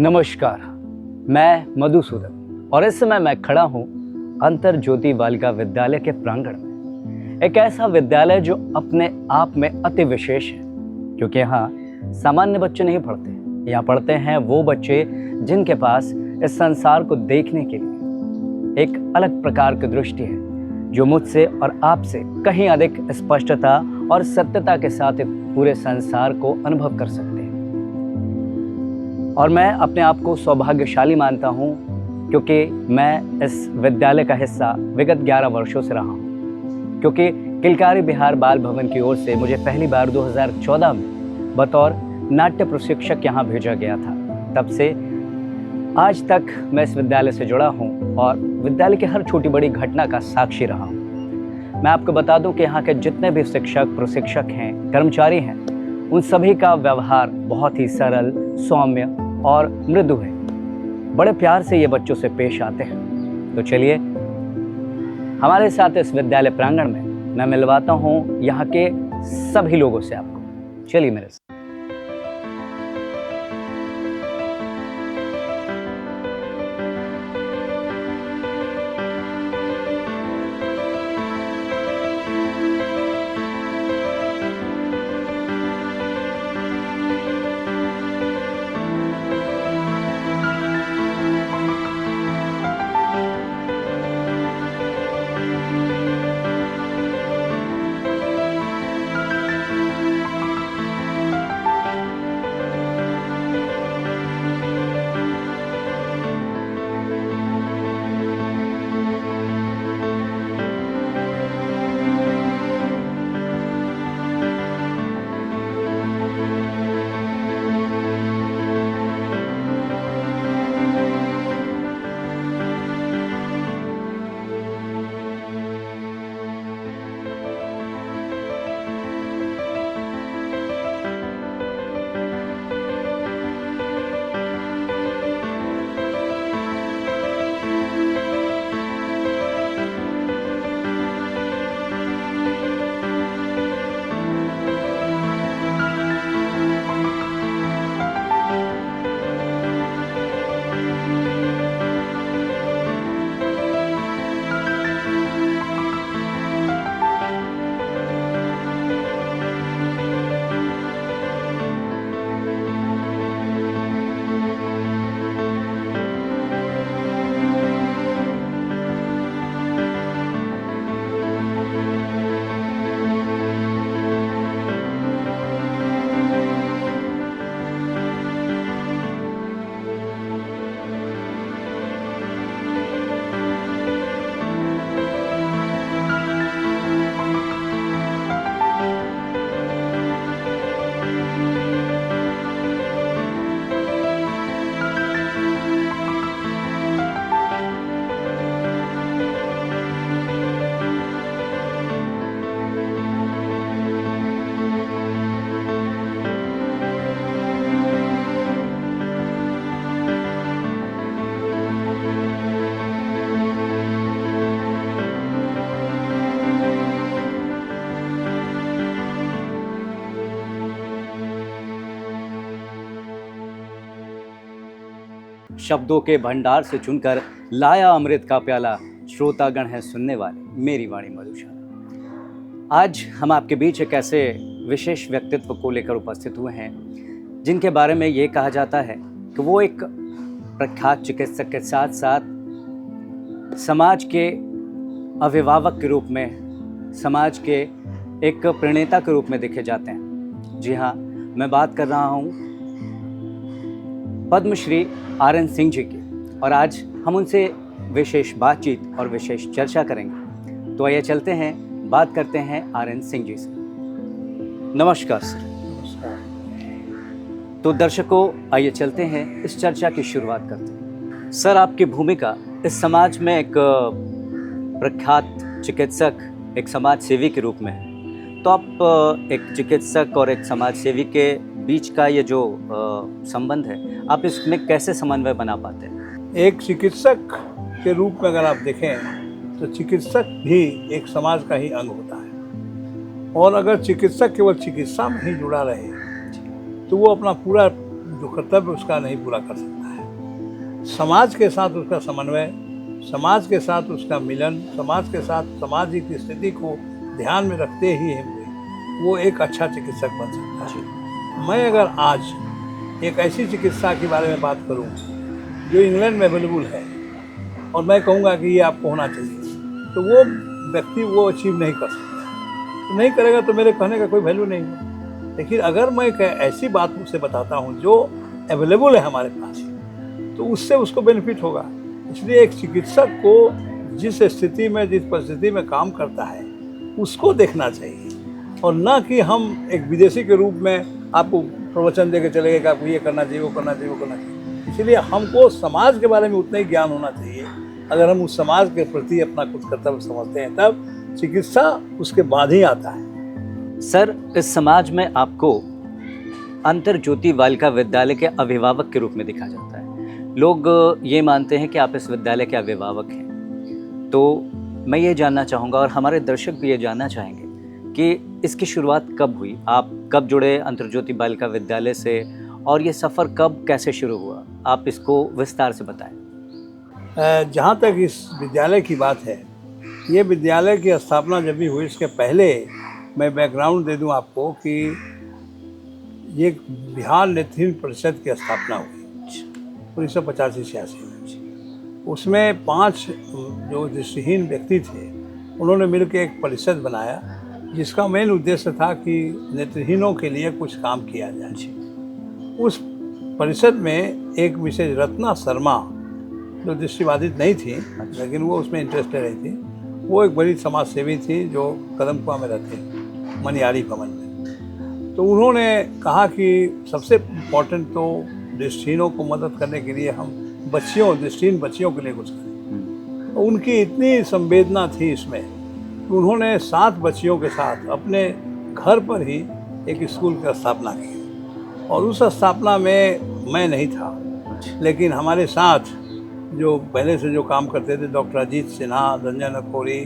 नमस्कार, मैं मधुसूदन और इस समय मैं खड़ा हूँ अंतर ज्योति बालिका विद्यालय के प्रांगण में। एक ऐसा विद्यालय जो अपने आप में अति विशेष है, क्योंकि यहाँ सामान्य बच्चे नहीं पढ़ते। यहाँ पढ़ते हैं वो बच्चे जिनके पास इस संसार को देखने के लिए एक अलग प्रकार की दृष्टि है, जो मुझसे और आपसे कहीं अधिक स्पष्टता और सत्यता के साथ पूरे संसार को अनुभव कर सकते हैं। और मैं अपने आप को सौभाग्यशाली मानता हूँ, क्योंकि मैं इस विद्यालय का हिस्सा विगत 11 वर्षों से रहा हूँ। क्योंकि किलकारी बिहार बाल भवन की ओर से मुझे पहली बार 2014 में बतौर नाट्य प्रशिक्षक यहाँ भेजा गया था। तब से आज तक मैं इस विद्यालय से जुड़ा हूँ और विद्यालय की हर छोटी बड़ी घटना का साक्षी रहा हूँ। मैं आपको बता दूँ कि यहाँ के जितने भी शिक्षक, प्रशिक्षक हैं, कर्मचारी हैं, उन सभी का व्यवहार बहुत ही सरल, सौम्य और मृदु है। बड़े प्यार से ये बच्चों से पेश आते हैं। तो चलिए हमारे साथ इस विद्यालय प्रांगण में मैं मिलवाता हूँ यहाँ के सभी लोगों से आपको। चलिए मेरे साथ। शब्दों के भंडार से चुनकर लाया अमृत का प्याला, श्रोतागण है सुनने वाले, मेरी वाणी मधुशाला। आज हम आपके बीच एक ऐसे विशेष व्यक्तित्व को लेकर उपस्थित हुए हैं जिनके बारे में ये कहा जाता है कि वो एक प्रख्यात चिकित्सक के साथ साथ समाज के अभिभावक के रूप में समाज के एक प्रणेता के रूप में देखे जाते हैं। जी हाँ, मैं बात कर रहा हूँ पद्मश्री आर.एन. सिंह जी की, और आज हम उनसे विशेष बातचीत और विशेष चर्चा करेंगे। तो आइए चलते हैं, बात करते हैं आर.एन. सिंह जी से। नमस्कार सर। नमस्कार। तो दर्शकों, आइए चलते हैं, इस चर्चा की शुरुआत करते हैं। सर, आपकी भूमिका इस समाज में एक प्रख्यात चिकित्सक, एक समाज सेवी के रूप में है। तो आप एक चिकित्सक और एक समाज सेवी के बीच का ये जो संबंध है, आप इसमें कैसे समन्वय बना पाते हैं? एक चिकित्सक के रूप में अगर आप देखें तो चिकित्सक भी एक समाज का ही अंग होता है, और अगर चिकित्सक केवल चिकित्सा में ही जुड़ा रहे तो वो अपना पूरा जो कर्तव्य उसका नहीं पूरा कर सकता है। समाज के साथ उसका समन्वय, समाज के साथ उसका मिलन, समाज के साथ सामाजिक स्थिति को ध्यान में रखते ही वो एक अच्छा चिकित्सक बन सकता है। मैं अगर आज एक ऐसी चिकित्सा के बारे में बात करूं जो इंग्लैंड में अवेलेबल है, और मैं कहूँगा कि ये आपको होना चाहिए, तो वो व्यक्ति वो अचीव नहीं कर सकता। तो नहीं करेगा तो मेरे कहने का कोई वैल्यू नहीं है। लेकिन अगर मैं ऐसी बात उसे बताता हूँ जो अवेलेबल है हमारे पास, तो उससे उसको बेनिफिट होगा। इसलिए एक चिकित्सक को जिस स्थिति में, जिस परिस्थिति में काम करता है, उसको देखना चाहिए, और ना कि हम एक विदेशी के रूप में आपको प्रवचन दे के चले गए कि आपको ये करना चाहिए, वो करना चाहिए, वो करना चाहिए। इसलिए हमको समाज के बारे में उतना ही ज्ञान होना चाहिए। अगर हम उस समाज के प्रति अपना कुछ कर्तव्य समझते हैं, तब चिकित्सा उसके बाद ही आता है। सर, इस समाज में आपको अंतर ज्योति बालिका विद्यालय के अभिभावक के रूप में देखा जाता है। लोग ये मानते हैं कि आप इस विद्यालय के अभिभावक हैं। तो मैं ये जानना चाहूँगा, और हमारे दर्शक भी ये जानना चाहेंगे कि इसकी शुरुआत कब हुई, आप कब जुड़े अंतर ज्योति बालिका विद्यालय से, और ये सफ़र कब कैसे शुरू हुआ, आप इसको विस्तार से बताएं। जहाँ तक इस विद्यालय की बात है, ये विद्यालय की स्थापना जब भी हुई, इसके पहले मैं बैकग्राउंड दे दूं आपको कि ये बिहार नेत्रहीन परिषद की स्थापना हुई 1985-86 में। उसमें 5 जो दृष्टिहीन व्यक्ति थे, उन्होंने मिलकर एक परिषद बनाया, जिसका मेन उद्देश्य था कि नेत्रहीनों के लिए कुछ काम किया जाए। उस परिषद में एक मिसेज रत्ना शर्मा, जो दृष्टिबाधित नहीं थी लेकिन वो उसमें इंटरेस्टेड रही थी, वो एक बड़ी समाज सेवी थी जो कदमकुआं में रहते हैं, मनियारी भवन में। तो उन्होंने कहा कि सबसे इम्पोर्टेंट तो दृष्टिहीनों को मदद करने के लिए हम बच्चियों, दृष्टिहीन बच्चियों के लिए कुछ करें। तो उनकी इतनी संवेदना थी इसमें, उन्होंने 7 बच्चियों के साथ अपने घर पर ही एक स्कूल की स्थापना की, और उस स्थापना में मैं नहीं था, लेकिन हमारे साथ जो पहले से जो काम करते थे, डॉक्टर अजीत सिन्हा, रंजन अखोरी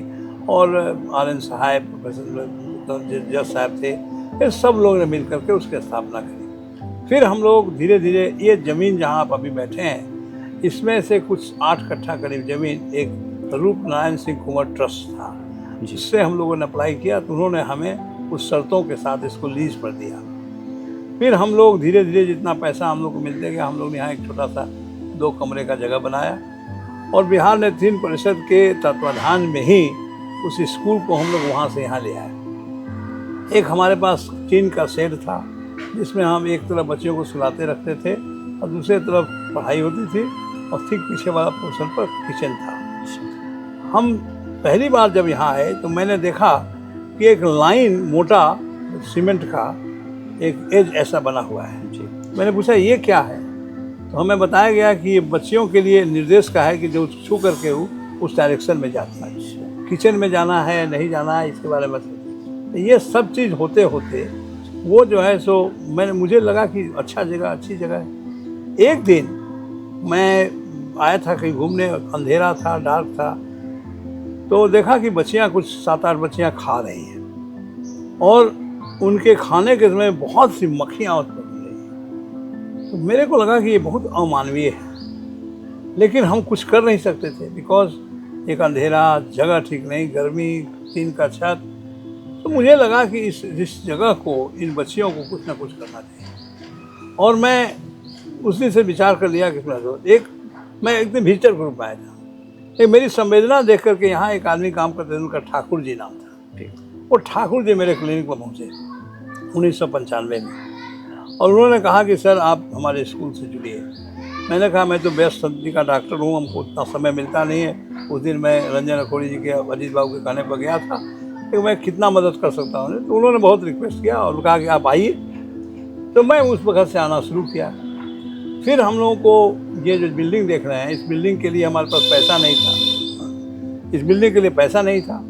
और आर.एन. साहब, प्रोफेसर जज साहब थे, ये सब लोग ने मिल करके उसकी स्थापना करी। फिर हम लोग धीरे धीरे, ये ज़मीन जहाँ आप अभी बैठे हैं, इसमें से कुछ 8 कट्ठा करीब ज़मीन एक रूप नारायण सिंह कुंवर ट्रस्ट था, जिससे हम लोगों ने अप्लाई किया, तो उन्होंने हमें उस शर्तों के साथ इसको लीज पर दिया। फिर हम लोग धीरे धीरे जितना पैसा हम लोग को मिलते गया, हम लोग ने यहाँ एक छोटा सा 2 कमरे का जगह बनाया, और बिहार नेत्रहीन परिषद के तत्वाधान में ही उस स्कूल को हम लोग वहाँ से यहाँ ले आए। एक हमारे पास टीन का शेड था, जिसमें हम एक तरफ बच्चियों को सुलाते रखते थे और दूसरी तरफ पढ़ाई होती थी, और ठीक पीछे वाला पोर्शन पर किचन था। हम पहली बार जब यहाँ आए तो मैंने देखा कि एक लाइन मोटा सीमेंट का एक एज ऐसा बना हुआ है। मैंने पूछा ये क्या है, तो हमें बताया गया कि ये बच्चियों के लिए निर्देश का है कि जो छू करके उस डायरेक्शन में जाती है, किचन में जाना है नहीं जाना है, इसके बारे में ये सब चीज़ होते होते वो जो है सो मुझे लगा कि अच्छा जगह, अच्छी जगह है। एक दिन मैं आया था कहीं घूमने, अंधेरा था, डार्क था, तो देखा कि बच्चियाँ कुछ 7-8 बच्चियाँ खा रही हैं, और उनके खाने के समय बहुत सी मक्खियाँ उत्पन्न हो रही। तो मेरे को लगा कि ये बहुत अमानवीय है, लेकिन हम कुछ कर नहीं सकते थे, बिकॉज एक अंधेरा, जगह ठीक नहीं, गर्मी, टीन का छत। तो मुझे लगा कि इस जगह को, इन बच्चियों को कुछ ना कुछ करना चाहिए, और मैं उस दिन से विचार कर लिया कि मैं एक दिन विजिटर ग्रुप में आया था। एक मेरी संवेदना देख करके यहाँ एक आदमी काम करते थे, उनका ठाकुर जी नाम था, ठीक। वो ठाकुर जी मेरे क्लिनिक पर पहुँचे 1995 में, और उन्होंने कहा कि सर आप हमारे स्कूल से जुड़िए। मैंने कहा मैं तो व्यस्त संधि का डॉक्टर हूँ, हमको उतना समय मिलता नहीं है। उस दिन मैं रंजन अखोड़ी जी के, अजीत बाबू के कहने पर गया था कि मैं कितना मदद कर सकता हूँ। तो उन्होंने बहुत रिक्वेस्ट किया और कहा कि आप आइए। तो मैं उस वक्त से आना शुरू किया। फिर हम लोगों को ये जो बिल्डिंग देख रहे हैं, इस बिल्डिंग के लिए हमारे पास पैसा नहीं था, इस बिल्डिंग के लिए पैसा नहीं था।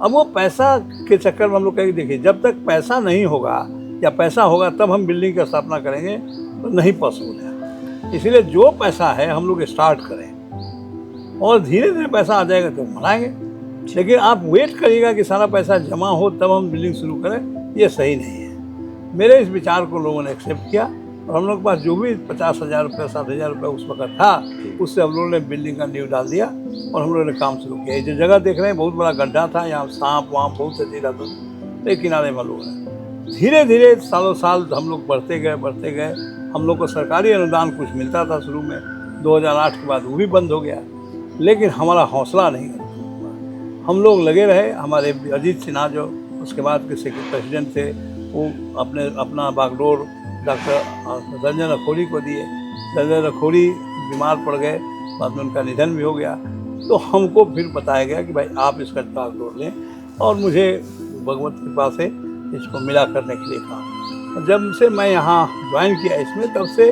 अब वो पैसा के चक्कर में हम लोग कहेंगे देखिए जब तक पैसा नहीं होगा या पैसा होगा तब हम बिल्डिंग की स्थापना करेंगे तो नहीं पॉसिबल है। इसलिए जो पैसा है हम लोग स्टार्ट करें और धीरे धीरे पैसा आ जाएगा तो बनाएंगे। लेकिन आप वेट करिएगा कि सारा पैसा जमा हो तब हम बिल्डिंग शुरू करें, ये सही नहीं है। मेरे इस विचार को लोगों ने एक्सेप्ट किया और हम लोग के पास जो भी 50,000 रुपये 60,000 रुपये उस वक्त था उससे हम लोगों ने बिल्डिंग का नींव डाल दिया और हम लोगों ने काम शुरू किया। ये जो जगह देख रहे हैं बहुत बड़ा गड्ढा था, यहाँ सांप वहाँ बहुत से चीज़ आता था, एक किनारे में लोग हैं। धीरे धीरे सालों साल हम लोग बढ़ते गए। हम लोग को सरकारी अनुदान कुछ मिलता था शुरू में, 2008 के बाद वो भी बंद हो गया। लेकिन हमारा हौसला नहीं, हम लोग लगे रहे। हमारे अजीत सिन्हा जो उसके बाद के प्रेसिडेंट थे वो अपना बागडोर डॉक्टर रंजन अखोड़ी को दिए। रंजन अखोड़ी बीमार पड़ गए, बाद में उनका निधन भी हो गया। तो हमको फिर बताया गया कि भाई आप इसका बागडोर लें और मुझे भगवत कृपा से इसको मिला करने के लिए कहा। और जब से मैं यहाँ ज्वाइन किया इसमें तब से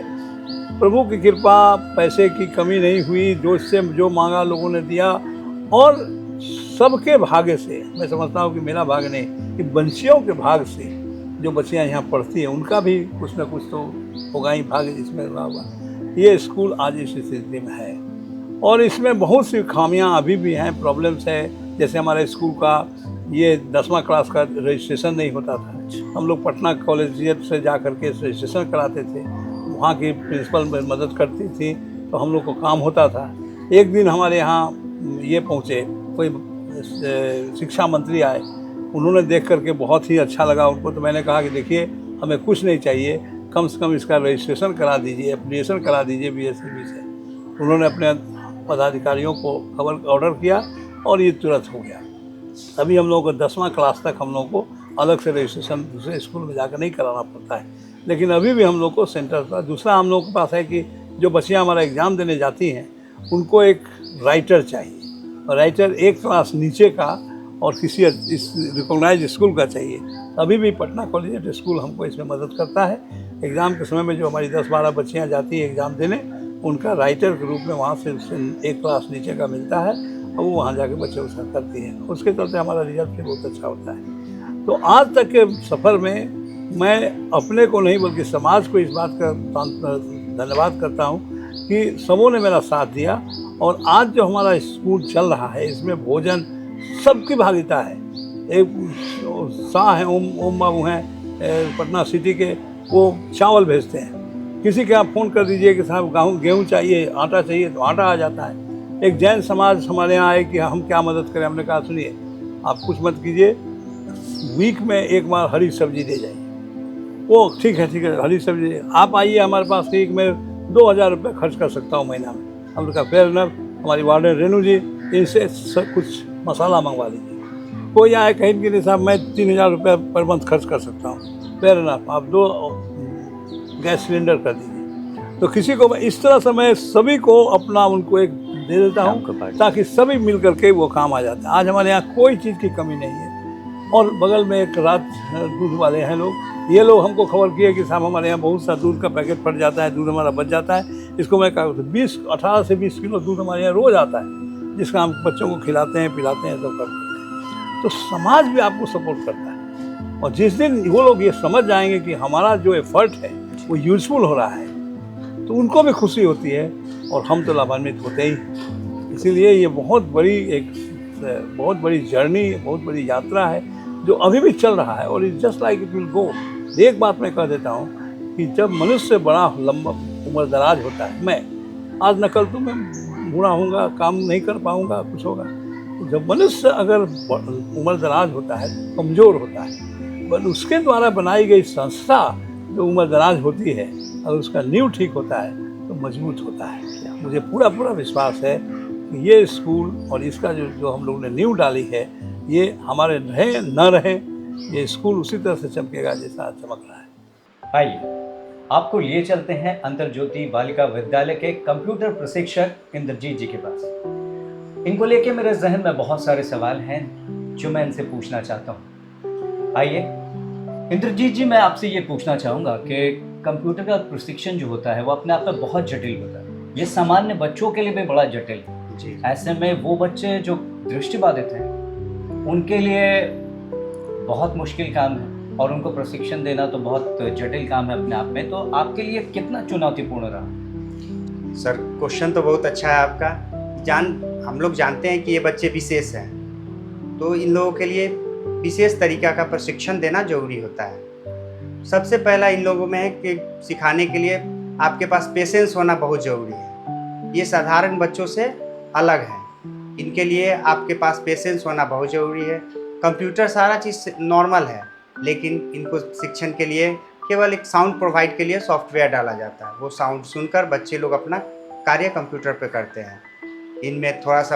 प्रभु की कृपा, पैसे की कमी नहीं हुई, जो मांगा लोगों ने दिया। और सबके भाग्य से मैं समझता हूँ कि मेरा भाग्य नहीं कि बंचियों के भाग्य से जो बच्चियाँ यहाँ पढ़ती हैं उनका भी कुछ ना कुछ तो होगा ही भाग्य जिसमें रहा हुआ। ये स्कूल आज इस स्थिति में है और इसमें बहुत सी खामियां अभी भी हैं, प्रॉब्लम्स है। जैसे हमारे स्कूल का ये 10वां क्लास का रजिस्ट्रेशन नहीं होता था। हम लोग पटना कॉलेजिएट से जा कर के रजिस्ट्रेशन कराते थे, वहाँ की प्रिंसिपल मदद करती थी तो हम लोग को काम होता था। एक दिन हमारे यहाँ ये पहुँचे, कोई शिक्षा मंत्री आए, उन्होंने देख करके बहुत ही अच्छा लगा उनको। तो मैंने कहा कि देखिए हमें कुछ नहीं चाहिए, कम से कम इसका रजिस्ट्रेशन करा दीजिए, एप्लीकेशन करा दीजिए BSCB से। उन्होंने अपने पदाधिकारियों को खबर ऑर्डर किया और ये तुरंत हो गया। अभी हम लोगों को 10वां क्लास तक हम लोग को अलग से रजिस्ट्रेशन दूसरे स्कूल में जाकर नहीं कराना पड़ता है, लेकिन अभी भी हम लोग को सेंटर पर। दूसरा हम लोग के पास है कि जो बच्चियाँ हमारा एग्ज़ाम देने जाती हैं उनको एक राइटर चाहिए, और राइटर एक क्लास नीचे का और किसी इस रिकॉग्नाइज स्कूल का चाहिए। अभी भी पटना कॉलेजिएट स्कूल हमको इसमें मदद करता है। एग्ज़ाम के समय में जो हमारी 10-12 बच्चियाँ जाती हैं एग्ज़ाम देने, उनका राइटर के रूप में वहाँ से एक क्लास नीचे का मिलता है और वो वहाँ जाके बच्चे उसका करती हैं। उसके चलते हमारा रिजल्ट भी बहुत अच्छा होता है। तो आज तक के सफ़र में मैं अपने को नहीं बल्कि समाज को इस बात का धन्यवाद करता हूँ कि सबों ने मेरा साथ दिया। और आज जो हमारा स्कूल चल रहा है इसमें भोजन सबकी भागीदारी है। एक शाह हैं, ओम बाबू हैं पटना सिटी के, वो चावल भेजते हैं। किसी के आप फ़ोन कर दीजिए कि साहब गेहूँ चाहिए, आटा चाहिए, तो आटा आ जाता है। एक जैन समाज हमारे यहाँ आए कि हम क्या मदद करें। हमने कहा सुनिए आप कुछ मत कीजिए, वीक में एक बार हरी सब्जी दे जाइए। वो ठीक है हरी सब्जी आप आइए हमारे पास, वीक में 2,000 रुपये खर्च कर सकता हूँ महीना में। हमने कहा फेयर इनफ। हमारी वार्डन रेनू जी, इनसे सब कुछ मसाला मंगवा लीजिए। कोई आए कहीं कि नहीं साहब मैं 3,000 रुपये पर मंथ खर्च कर सकता हूँ, फेयर इनफ, आप 2 गैस सिलेंडर कर दीजिए। तो किसी को इस तरह से मैं सभी को अपना उनको एक दे देता हूँ ताकि सभी मिल करके वो काम आ जाता है। आज हमारे यहाँ कोई चीज़ की कमी नहीं है। और बगल में एक रात दूध वाले हैं लोग, ये लोग हमको खबर किए कि साहब हमारे यहाँ बहुत सा दूध का पैकेट फट जाता है, दूध हमारा बच जाता है। इसको मैं कहा 18 से 20 किलो दूध हमारे यहाँ रोज़ आता है, जिसका हम बच्चों को खिलाते हैं, पिलाते हैं, सब करते हैं। तो समाज भी आपको सपोर्ट करता है। और जिस दिन वो लोग ये समझ जाएंगे कि हमारा जो एफर्ट है वो यूजफुल हो रहा है, तो उनको भी खुशी होती है और हम तो लाभान्वित होते ही। इसीलिए ये बहुत बड़ी जर्नी, बहुत बड़ी यात्रा है जो अभी भी चल रहा है। और it's just like it will go. एक बात मैं कह देता हूँ कि जब मनुष्य बड़ा लंबा उम्र दराज होता है, मैं आज न कल तो मैं बूढ़ा होऊंगा, काम नहीं कर पाऊंगा, कुछ होगा। तो जब मनुष्य अगर उम्र दराज होता है, कमज़ोर होता है, बस उसके द्वारा बनाई गई संस्था जो उम्र दराज होती है, अगर उसका नींव ठीक होता है तो मजबूत होता है। मुझे पूरा विश्वास है ये स्कूल और इसका जो हम लोगों ने नींव डाली है, ये हमारे रहे न रहे ये स्कूल उसी तरह से चमकेगा जैसा आज चमक रहा है। आइए आपको लिए चलते हैं अंतर्ज्योति बालिका विद्यालय के कंप्यूटर प्रशिक्षक इंद्रजीत जी के पास। इनको लेके मेरे जहन में बहुत सारे सवाल हैं जो मैं इनसे पूछना चाहता हूँ। आइए इंद्रजीत जी, मैं आपसे ये पूछना चाहूँगा कि कंप्यूटर का प्रशिक्षण जो होता है वो अपने आप में बहुत जटिल होता है। ये सामान्य बच्चों के लिए भी बड़ा जटिल है जी। ऐसे में वो बच्चे जो दृष्टिबाधित हैं उनके लिए बहुत मुश्किल काम है और उनको प्रशिक्षण देना तो बहुत जटिल काम है अपने आप में। तो आपके लिए कितना चुनौतीपूर्ण रहा? सर, क्वेश्चन तो बहुत अच्छा है आपका। हम लोग जानते हैं कि ये बच्चे विशेष हैं, तो इन लोगों के लिए विशेष तरीका का प्रशिक्षण देना जरूरी होता है। सबसे पहला इन लोगों में है कि सिखाने के लिए आपके पास पेशेंस होना बहुत ज़रूरी है। ये साधारण बच्चों से अलग है, इनके लिए आपके पास पेशेंस होना बहुत ज़रूरी है। कंप्यूटर सारा चीज़ नॉर्मल है, लेकिन इनको शिक्षण के लिए केवल एक साउंड प्रोवाइड के लिए सॉफ्टवेयर डाला जाता है। वो साउंड सुनकर बच्चे लोग अपना कार्य कंप्यूटर पे करते हैं। इनमें थोड़ा सा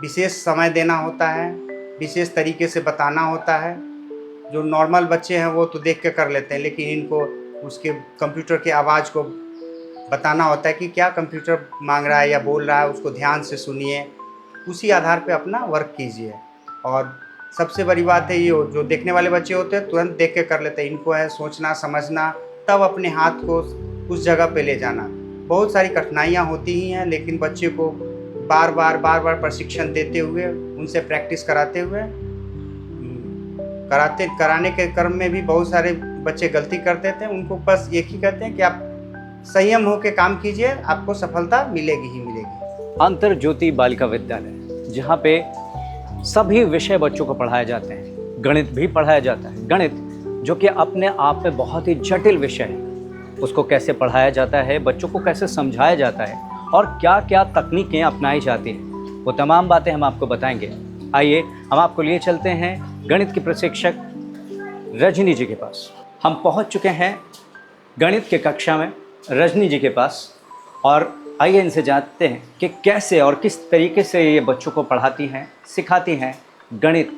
विशेष समय देना होता है, विशेष तरीके से बताना होता है। जो नॉर्मल बच्चे हैं वो तो देख के कर लेते हैं, लेकिन इनको उसके कंप्यूटर के आवाज़ को बताना होता है कि क्या कंप्यूटर मांग रहा है या बोल रहा है, उसको ध्यान से सुनिए, उसी आधार पे अपना वर्क कीजिए। और सबसे बड़ी बात है, ये जो देखने वाले बच्चे होते हैं तुरंत देख के कर लेते हैं। इनको है सोचना समझना, तब अपने हाथ को उस जगह पे ले जाना। बहुत सारी कठिनाइयाँ होती ही हैं, लेकिन बच्चे को बार बार प्रशिक्षण देते हुए, उनसे प्रैक्टिस कराते हुए कराने के क्रम में भी बहुत सारे बच्चे गलती करते थे। उनको बस एक ही कहते हैं कि आप संयम होकर काम कीजिए, आपको सफलता मिलेगी ही मिलेगी। अंतर्ज्योति बालिका विद्यालय, जहाँ पे सभी विषय बच्चों को पढ़ाए जाते हैं, गणित भी पढ़ाया जाता है। गणित जो कि अपने आप में बहुत ही जटिल विषय है, उसको कैसे पढ़ाया जाता है, बच्चों को कैसे समझाया जाता है और क्या क्या तकनीकें अपनाई जाती हैं, वो तमाम बातें हम आपको बताएंगे। आइए हम आपको लिए चलते हैं गणित की प्रशिक्षक रजनी जी के पास। हम पहुंच चुके हैं गणित के कक्षा में रजनी जी के पास, और आइए इनसे जानते हैं कि कैसे और किस तरीके से ये बच्चों को पढ़ाती हैं, सिखाती हैं गणित।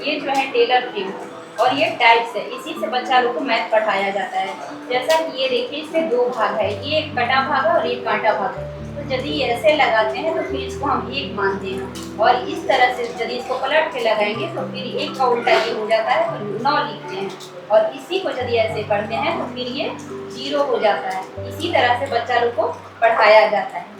ये जो है टेलर प्रिंट और ये टाइप्स है, इसी से बच्चा लोग को मैथ पढ़ाया जाता है। जैसा कि ये देखिए, इसमें दो भाग है, ये एक कटा भाग है और एक कांटा भाग है। तो यदि ऐसे लगाते हैं तो फिर इसको हम एक मानते हैं, और इस तरह से यदि इसको पलट के लगाएंगे तो फिर एक का उल्टा ये हो जाता है, तो 9 लिखते हैं। और इसी को यदि ऐसे पढ़ते हैं तो फिर ये 0 हो जाता है। इसी तरह से बच्चा लोग को पढ़ाया जाता है।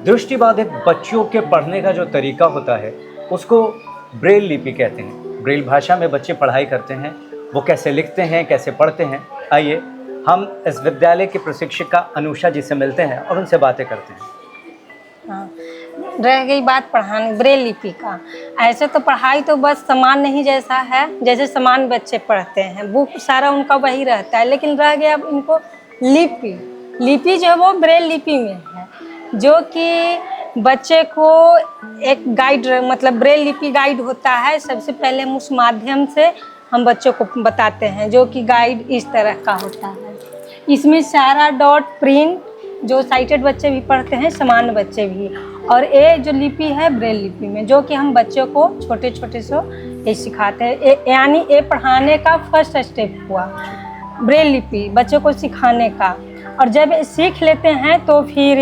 दृष्टिबाधित बच्चों के पढ़ने का जो तरीका होता है उसको ब्रेल लिपि कहते हैं। ब्रेल भाषा में बच्चे पढ़ाई करते हैं, वो कैसे लिखते हैं, कैसे पढ़ते हैं। आइए हम इस विद्यालय के प्रशिक्षिका अनुषा जी से मिलते हैं और उनसे बातें करते हैं। हाँ, रह गई बात पढ़ाने ब्रेल लिपि का। ऐसे तो पढ़ाई तो बस समान नहीं जैसा है, जैसे समान बच्चे पढ़ते हैं, बुक सारा उनका वही रहता है, लेकिन रह गया अब इनको लिपि जो है वो ब्रेल लिपि में है, जो कि बच्चे को एक गाइड मतलब ब्रेल लिपि गाइड होता है। सबसे पहले हम उस माध्यम से हम बच्चों को बताते हैं, जो कि गाइड इस तरह का होता है। इसमें सारा डॉट प्रिंट, जो साइटेड बच्चे भी पढ़ते हैं, समान बच्चे भी, और ए जो लिपि है ब्रेल लिपि में, जो कि हम बच्चों को छोटे छोटे से ये सिखाते हैं। यानी ये पढ़ाने का फर्स्ट स्टेप हुआ ब्रेल लिपि बच्चों को सिखाने का। और जब सीख लेते हैं तो फिर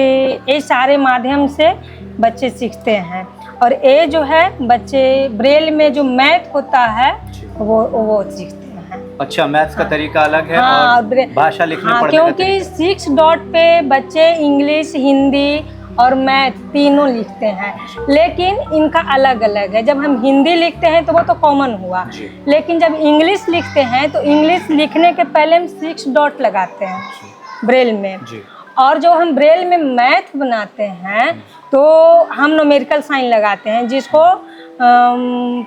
ये सारे माध्यम से बच्चे सीखते हैं। और ये जो है बच्चे ब्रेल में जो मैथ होता है वो सीखते हैं। अच्छा, मैथ्स का तरीका अलग है। हाँ, और भाषा लिखने हाँ, पढ़ने का क्योंकि 6 डॉट पे बच्चे इंग्लिश, हिंदी और मैथ तीनों लिखते हैं, लेकिन इनका अलग अलग है। जब हम हिंदी लिखते हैं तो वो तो कॉमन हुआ, लेकिन जब इंग्लिश लिखते हैं तो इंग्लिश लिखने के पहले हम 6 डॉट लगाते हैं ब्रेल में, और जो हम ब्रेल में मैथ बनाते हैं तो हम न्यूमेरिकल साइन लगाते हैं, जिसको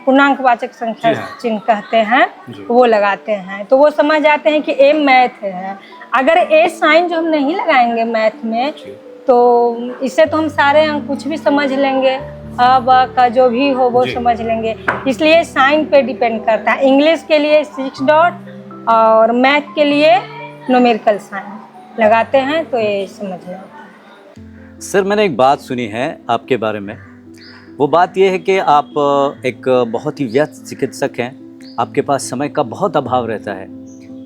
पूर्णांकवाचक संख्या चिन्ह कहते हैं, वो लगाते हैं। तो वो समझ जाते हैं कि ए मैथ है। अगर ए साइन जो हम नहीं लगाएंगे मैथ में, तो इससे तो हम सारे अंक कुछ भी समझ लेंगे, अब का जो भी हो वो समझ लेंगे। इसलिए साइन पे डिपेंड करता है। इंग्लिश के लिए 6 डॉट और मैथ के लिए न्यूमेरिकल साइन लगाते हैं, तो ये समझ में आता है। सर, मैंने एक बात सुनी है आपके बारे में। वो बात ये है कि आप एक बहुत ही व्यस्त चिकित्सक हैं, आपके पास समय का बहुत अभाव रहता है,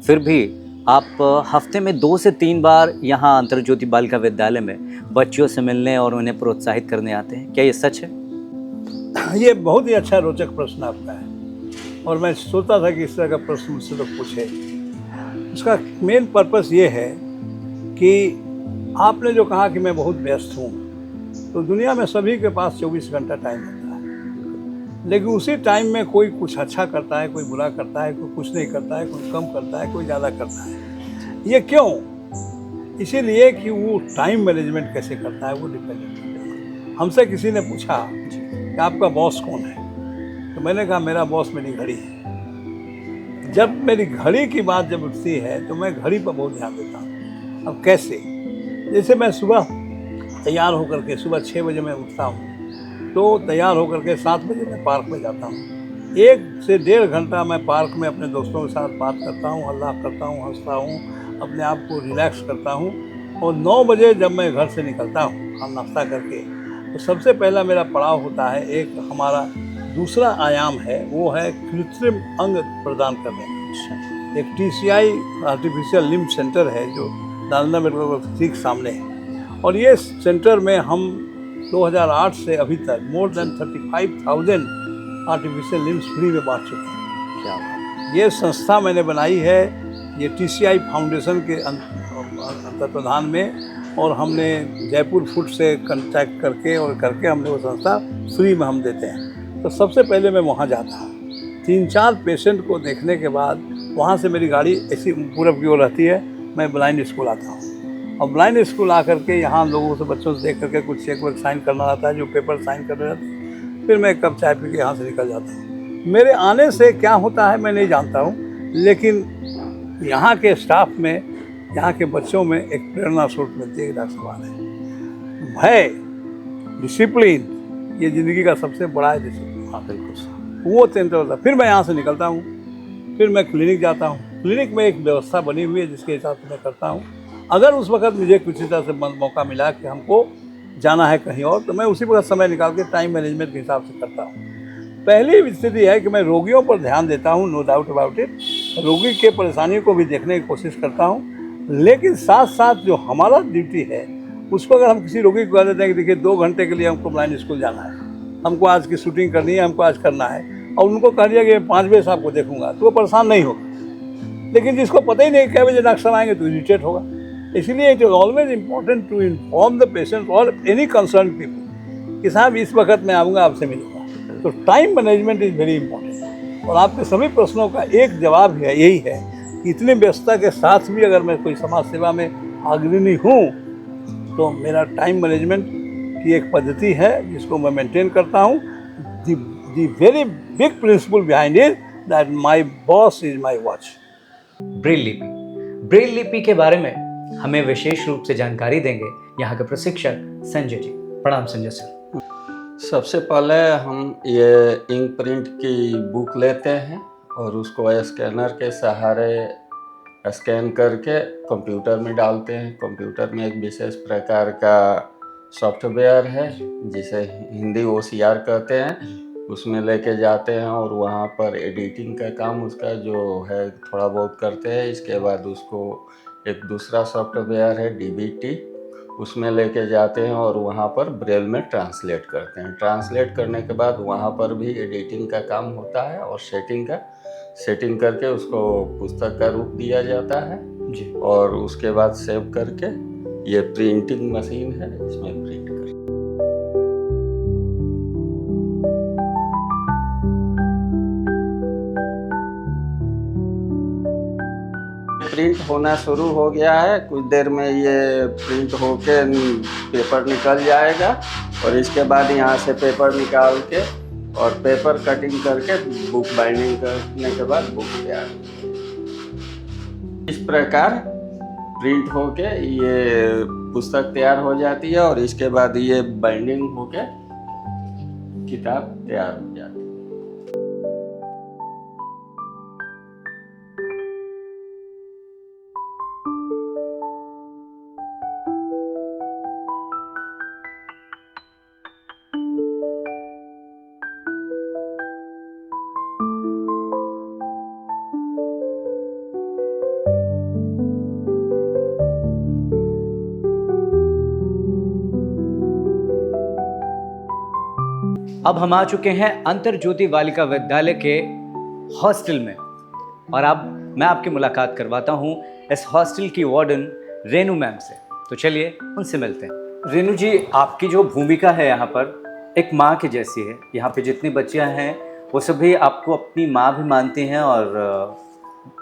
फिर भी आप हफ्ते में 2 से 3 बार यहाँ अंतर्ज्योति बालिका विद्यालय में बच्चियों से मिलने और उन्हें प्रोत्साहित करने आते हैं। क्या ये सच है? ये बहुत ही अच्छा रोचक प्रश्न आपका है, और मैं सोचता था कि इस तरह का प्रश्न मुझसे लोग पूछे। उसका मेन पर्पस ये है कि आपने जो कहा कि मैं बहुत व्यस्त हूँ, तो दुनिया में सभी के पास 24 घंटा टाइम होता है, लेकिन उसी टाइम में कोई कुछ अच्छा करता है, कोई बुरा करता है, कोई कुछ नहीं करता है, कोई कम करता है, कोई ज़्यादा करता है। ये क्यों? इसीलिए कि वो टाइम मैनेजमेंट कैसे करता है वो डिपेंडेंट करता है। हमसे किसी ने पूछा कि आपका बॉस कौन है, तो मैंने कहा मेरा बॉस मेरी घड़ी है। जब मेरी घड़ी की बात जब उठती है तो मैं घड़ी पर बहुत ध्यान देता हूँ। अब कैसे? जैसे मैं सुबह तैयार होकर के सुबह 6 बजे मैं उठता हूँ, तो तैयार होकर के 7 बजे मैं पार्क में जाता हूँ। 1 से 1.5 घंटा मैं पार्क में अपने दोस्तों के साथ बात करता हूँ, हल्ला करता हूँ, हंसता हूँ, अपने आप को रिलैक्स करता हूँ। और 9 बजे जब मैं घर से निकलता हूँ हम नाश्ता करके, तो सबसे पहला मेरा पड़ाव होता है, एक हमारा दूसरा आयाम है, वो है कृत्रिम अंग प्रदान करने का। एक TCI आर्टिफिशियल लिम्ब सेंटर है जो नालंदा मेडिकल ठीक सामने है, और ये सेंटर में हम 2008 से अभी तक more than 35,000 artificial limbs free में बांट चुके हैं। क्या ये संस्था मैंने बनाई है, ये TCI फाउंडेशन के तत्वाधान में, और हमने जयपुर फूड से कांटेक्ट करके हमने वो संस्था फ्री में हम देते हैं। तो सबसे पहले मैं वहाँ जाता हूँ, 3-4 पेशेंट को देखने के बाद वहाँ से मेरी गाड़ी ऐसी पूरब की ओर रहती है, मैं ब्लाइंड स्कूल आता हूँ, और ब्लाइंड स्कूल आकर के यहाँ लोगों से, बच्चों से देख करके कुछ चेक वेक साइन करना रहता है, जो पेपर साइन करने रहते हैं, फिर मैं एक कप चाय पी के यहाँ से निकल जाता हूँ। मेरे आने से क्या होता है मैं नहीं जानता हूँ, लेकिन यहाँ के स्टाफ में, यहाँ के बच्चों में एक प्रेरणा स्रोत मिलती है। एक सवाल है भय, डिसिप्लिन, ये ज़िंदगी का सबसे बड़ा है डिसिप्लिन। हाँ बिल्कुल, वो सेंटर होता है। फिर मैं यहाँ से निकलता हूँ, फिर मैं क्लिनिक जाता हूँ। क्लिनिक में एक व्यवस्था बनी हुई है जिसके हिसाब से मैं करता हूँ। अगर उस वक्त मुझे किसी तरह से मौका मिला कि हमको जाना है कहीं और, तो मैं उसी वक्त समय निकाल के टाइम मैनेजमेंट के हिसाब से करता हूँ। पहली स्थिति है कि मैं रोगियों पर ध्यान देता हूँ, नो डाउट अबाउट इट, रोगी के परेशानियों को भी देखने की कोशिश करता हूँ, लेकिन साथ साथ जो हमारा ड्यूटी है उसको अगर हम किसी रोगी को कह देते हैं कि देखिए 2 घंटे के लिए हमको ब्लाइंड स्कूल जाना है, हमको आज की शूटिंग करनी है, हमको आज करना है, और उनको कह दिया कि 5 बजे से आपको देखूंगा, तो वो परेशान नहीं होगा। लेकिन जिसको पता ही नहीं कै बजे डॉक्टर आएंगे तो इरिटेट होगा। इसलिए it is always important to inform the patient और एनी कंसर्न पीपल कि साहब इस वक्त मैं आऊँगा, आपसे मिलूंगा। तो time management is very important. और आपके सभी प्रश्नों का एक जवाब है, यही है कि इतनी व्यस्तता के साथ भी अगर मैं कोई समाज सेवा में अग्रणी हूँ, तो मेरा टाइम मैनेजमेंट की एक पद्धति है जिसको मैं मेंटेन करता हूँ। The very big principle behind it that my boss is my watch. Braille लिपि, ब्रेल लिपि के बारे में हमें विशेष रूप से जानकारी देंगे यहाँ के प्रशिक्षक संजय जी। प्रणाम संजय सर। सबसे पहले हम ये इंक प्रिंट की बुक लेते हैं और उसको स्कैनर के सहारे स्कैन करके कंप्यूटर में डालते हैं। कंप्यूटर में एक विशेष प्रकार का सॉफ्टवेयर है जिसे हिंदी OCR कहते हैं, उसमें लेके जाते हैं और वहाँ पर एडिटिंग का काम उसका जो है थोड़ा बहुत करते हैं। इसके बाद उसको एक दूसरा सॉफ्टवेयर है DBT, उसमें लेके जाते हैं और वहाँ पर ब्रेल में ट्रांसलेट करते हैं। ट्रांसलेट करने के बाद वहाँ पर भी एडिटिंग का काम होता है और सेटिंग करके उसको पुस्तक का रूप दिया जाता है जी। और उसके बाद सेव करके ये प्रिंटिंग मशीन है, इसमें प्रिंट कर प्रिंट होना शुरू हो गया है। कुछ देर में ये प्रिंट होके पेपर निकल जाएगा और इसके बाद यहाँ से पेपर निकाल के और पेपर कटिंग करके बुक बाइंडिंग करने के बाद बुक तैयार। इस प्रकार प्रिंट होके ये पुस्तक तैयार हो जाती है और इसके बाद ये बाइंडिंग होके किताब तैयार हो जाती है। अब हम आ चुके हैं अंतर ज्योति बालिका विद्यालय के हॉस्टल में और अब मैं आपकी मुलाकात करवाता हूं इस हॉस्टल की वार्डन रेनू मैम से। तो चलिए उनसे मिलते हैं। रेनू जी, आपकी जो भूमिका है यहाँ पर एक माँ के जैसी है। यहाँ पे जितनी बच्चियाँ हैं वो सभी आपको अपनी माँ भी मानती हैं और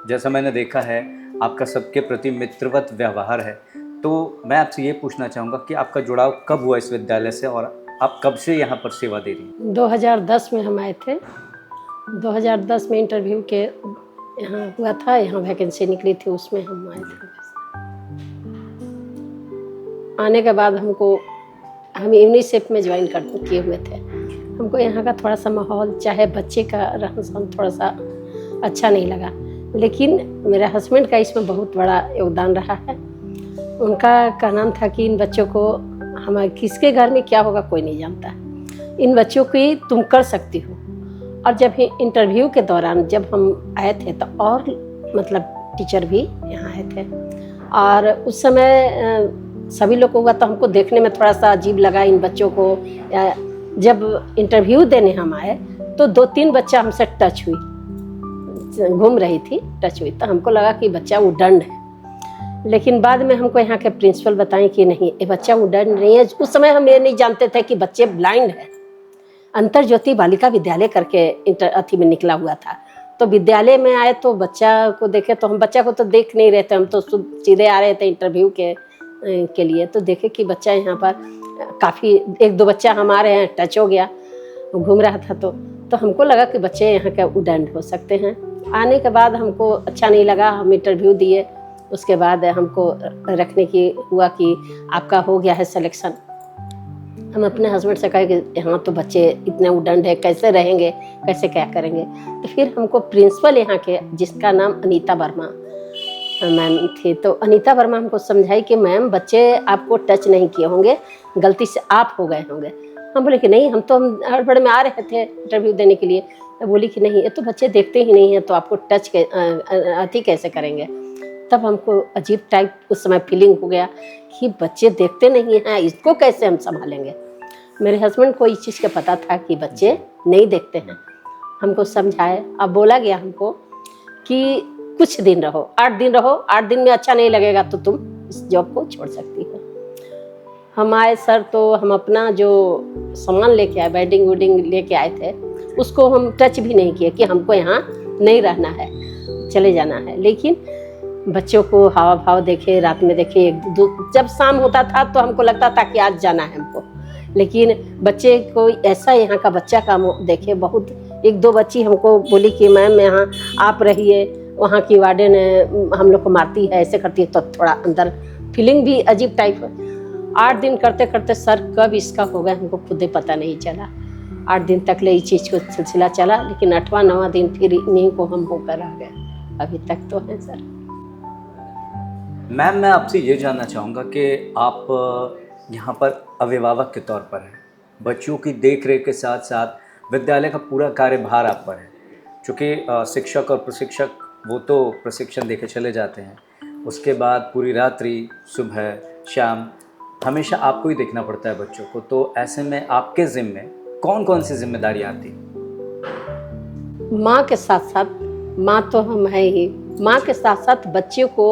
जैसा मैंने देखा है आपका सबके प्रति मित्रवत व्यवहार है। तो मैं आपसे ये पूछना चाहूँगा कि आपका जुड़ाव कब हुआ इस विद्यालय से और आप कब से यहाँ पर सेवा दे रही हैं? 2010 में हम आए थे। 2010 में इंटरव्यू के यहाँ हुआ था, यहाँ वैकेंसी निकली थी, उसमें हम आए थे। आने के बाद हम यूनिसेफ में ज्वाइन किए हुए थे। हमको यहाँ का थोड़ा सा माहौल, चाहे बच्चे का रहन सहन थोड़ा सा अच्छा नहीं लगा, लेकिन मेरे हस्बैंड का इसमें बहुत बड़ा योगदान रहा है। उनका कहना था कि इन बच्चों को, हमारे किसके घर में क्या होगा कोई नहीं जानता, इन बच्चों की तुम कर सकती हो। और जब इंटरव्यू के दौरान जब हम आए थे तो और मतलब टीचर भी यहाँ आए थे और उस समय सभी लोग को हुआ तो हमको देखने में थोड़ा सा अजीब लगा इन बच्चों को। जब इंटरव्यू देने हम आए तो 2-3 बच्चा हमसे टच हुई, घूम रही थी, टच हुई, तो हमको लगा कि बच्चा उद्दंड है। लेकिन बाद में हमको यहाँ के प्रिंसिपल बताएं कि नहीं, ये बच्चा उद्दंड नहीं है। उस समय हम ये नहीं जानते थे कि बच्चे ब्लाइंड है। अंतर ज्योति बालिका विद्यालय करके अथी में निकला हुआ था। तो विद्यालय में आए तो बच्चा को देखे तो हम बच्चा को तो देख नहीं रहे थे, हम तो सीधे आ रहे थे इंटरव्यू के लिए। तो देखे कि बच्चा यहाँ पर काफ़ी 1-2 बच्चा हमारे यहाँ टच हो गया, घूम रहा था। तो हमको लगा कि बच्चे यहाँ के उद्दंड हो सकते हैं। आने के बाद हमको अच्छा नहीं लगा, हम इंटरव्यू दिए। उसके बाद हमको रखने की हुआ कि आपका हो गया है सिलेक्शन। हम अपने हस्बैंड से कहे कि यहाँ तो बच्चे इतने उद्दंड है, कैसे रहेंगे, कैसे क्या करेंगे। तो फिर हमको प्रिंसिपल यहाँ के, जिसका नाम अनीता वर्मा मैम थी, तो अनीता वर्मा हमको समझाई कि मैम बच्चे आपको टच नहीं किए होंगे, गलती से आप हो गए होंगे। हम बोले कि नहीं, हम तो हड़बड़ में आ रहे थे इंटरव्यू देने के लिए। तो बोली कि नहीं, ये तो बच्चे देखते ही नहीं हैं, तो आपको टच अति कैसे करेंगे। तब हमको अजीब टाइप उस समय फीलिंग हो गया कि बच्चे देखते नहीं हैं, इसको कैसे हम संभालेंगे। मेरे हस्बैंड को इस चीज़ का पता था कि बच्चे नहीं देखते हैं। हमको समझाए, अब बोला गया हमको कि कुछ दिन रहो, 8 दिन रहो, 8 दिन में अच्छा नहीं लगेगा तो तुम इस जॉब को छोड़ सकती हो। हम आए सर, तो हम अपना जो सामान लेके आए, बैडिंग वुडिंग लेके आए थे, उसको हम टच भी नहीं किए कि हमको यहाँ नहीं रहना है, चले जाना है। लेकिन बच्चों को हाव भाव देखे, रात में देखे, जब शाम होता था तो हमको लगता था कि आज जाना है हमको। लेकिन बच्चे को ऐसा यहाँ का बच्चा का देखे, बहुत 1-2 बच्ची हमको बोली कि मैम यहाँ आप रहिए, वहाँ की वार्डन हम लोग को मारती है, ऐसे करती है। तो थोड़ा अंदर फीलिंग भी अजीब टाइप है। 8 दिन करते करते सर कब इसका हो गया हमको खुद ही पता नहीं चला। 8 दिन तक ले इस चीज़ को सिलसिला चला, लेकिन 8वां-9वां दिन फिर इन्हीं को हम होकर आ गए। अभी तक तो है सर। मैम, मैं आपसे ये जानना चाहूँगा कि आप यहाँ पर अभिभावक के तौर पर हैं, बच्चों की देख रेख के साथ साथ विद्यालय का पूरा कार्यभार आप पर है। चूँकि शिक्षक और प्रशिक्षक वो तो प्रशिक्षण देके चले जाते हैं, उसके बाद पूरी रात्रि, सुबह, शाम हमेशा आपको ही देखना पड़ता है बच्चों को। तो ऐसे में आपके ज़िम्मे कौन कौन सी जिम्मेदारियाँ आती? माँ के साथ साथ, माँ तो हम है ही, माँ के साथ साथ बच्चे को